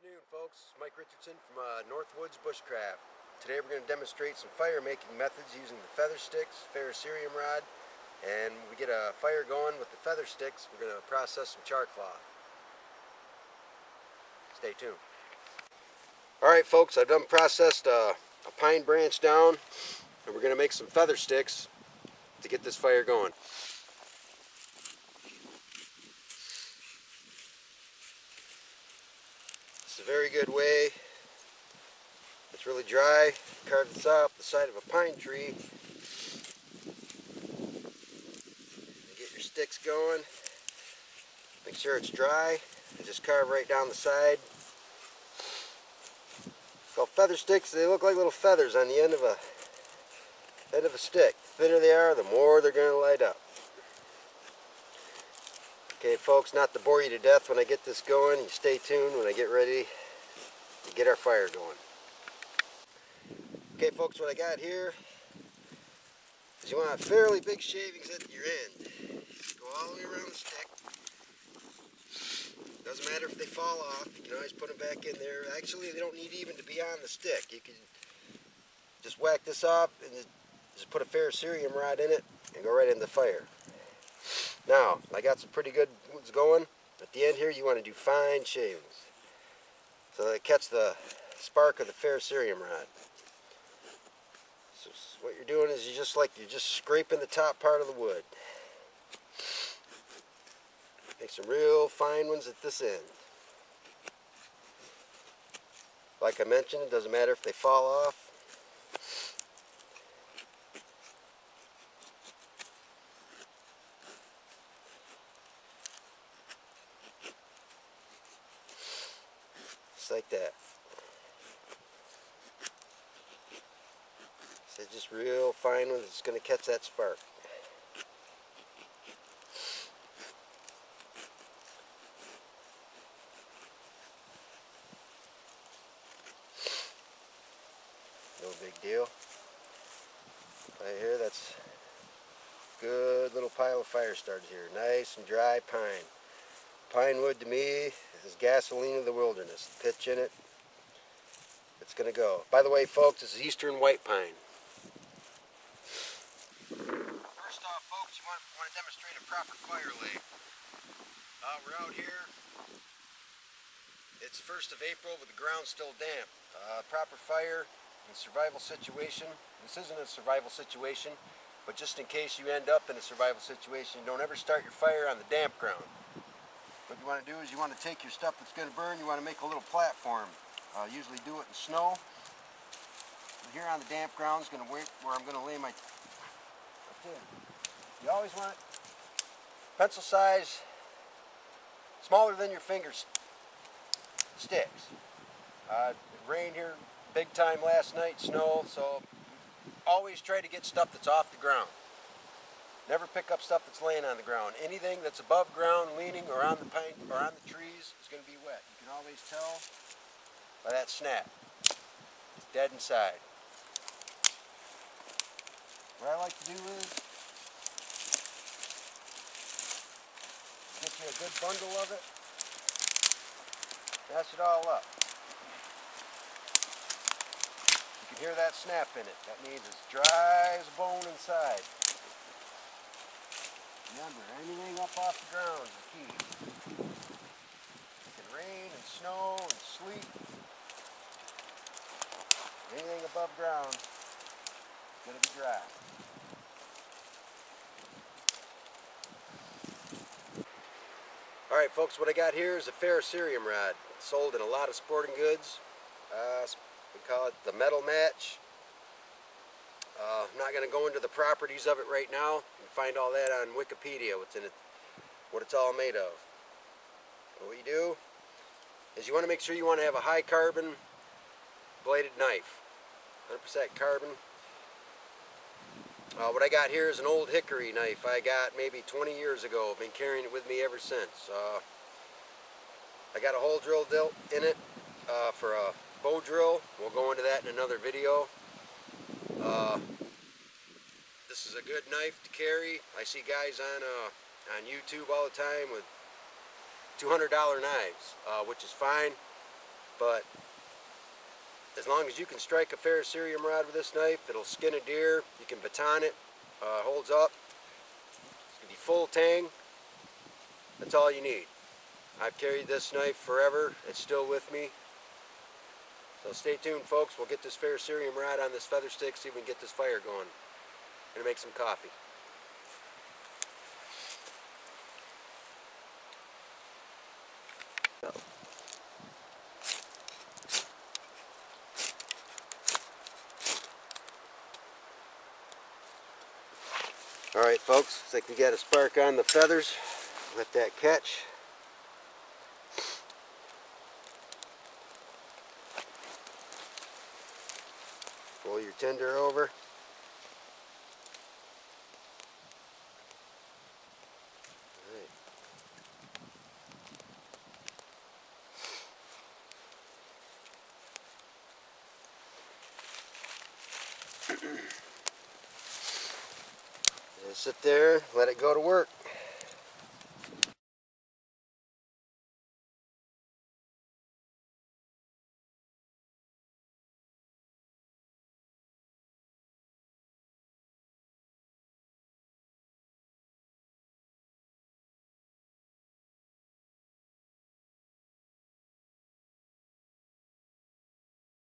afternoon, folks. It's Mike Richardson from Northwoods Bushcraft. Today we're going to demonstrate some fire making methods using the feather sticks, ferrocerium rod, and when we get a fire going with the feather sticks, we're going to process some char cloth. Stay tuned. Alright folks, I've done processed a pine branch down, and we're going to make some feather sticks to get this fire going. It's a very good way. It's really dry. Carve this off the side of a pine tree. Get your sticks going. Make sure it's dry. And just carve right down the side. So feather sticks, they look like little feathers on the end of a stick. The thinner they are, the more they're going to light up. Okay folks, not to bore you to death when I get this going, you stay tuned when I get ready to get our fire going. Okay folks, what I got here is you want fairly big shavings at your end. Go all the way around the stick. Doesn't matter if they fall off, you can always put them back in there. Actually, they don't need even to be on the stick. You can just whack this off and just put a ferrocerium rod in it and go right in the fire. Now, I got some pretty good ones going. At the end here, you want to do fine shavings so that it catch the spark of the ferrocerium rod. So what you're doing is you're just scraping the top part of the wood. Make some real fine ones at this end. Like I mentioned, it doesn't matter if they fall off. Just like that. So just real fine ones. It's going to catch that spark. No big deal. Right here, that's a good little pile of fire started here. Nice and dry pine. Pine wood to me is gasoline of the wilderness. The pitch in it, it's going to go. By the way, folks, this is eastern white pine. First off, folks, you want to demonstrate a proper fire lay. We're out here. It's 1st of April, but the ground's still damp. Proper fire in a survival situation. This isn't a survival situation, but just in case you end up in a survival situation, don't ever start your fire on the damp ground. What you want to do is you want to take your stuff that's going to burn, you want to make a little platform. Usually do it in snow. Here on the damp ground is going to where I'm going to lay my tin. You always want pencil size, smaller than your fingers sticks. It rained here big time last night, snow, so always try to get stuff that's off the ground. Never pick up stuff that's laying on the ground. Anything that's above ground, leaning, or on the pine or on the trees is going to be wet. You can always tell by that snap. It's dead inside. What I like to do is get you a good bundle of it, mash it all up. You can hear that snap in it. That means it's dry as a bone inside. Remember, anything up off the ground is the key. It can rain and snow and sleet. Anything above ground is going to be dry. Alright folks, what I got here is a ferrocerium rod. It's sold in a lot of sporting goods. We call it the metal match. I'm not going to go into the properties of it right now. You can find all that on Wikipedia, what's in it, what it's all made of. But what you do is you want to make sure you want to have a high carbon bladed knife. 100% carbon. What I got here is an old hickory knife I got maybe 20 years ago. I've been carrying it with me ever since. I got a hole drill in it for a bow drill. We'll go into that in another video. This is a good knife to carry. I see guys on YouTube all the time with $200 knives, which is fine. but as long as you can strike a ferrocerium rod with this knife, it'll skin a deer. You can baton it, holds up. It's gonna be full tang. That's all you need. I've carried this knife forever. It's still with me. So stay tuned, folks. We'll get this ferrocerium rod on this feather stick, see if we can get this fire going. Gonna make some coffee. Alright folks, looks like we got a spark on the feathers. Let that catch. Roll your tinder over. Just sit there, let it go to work.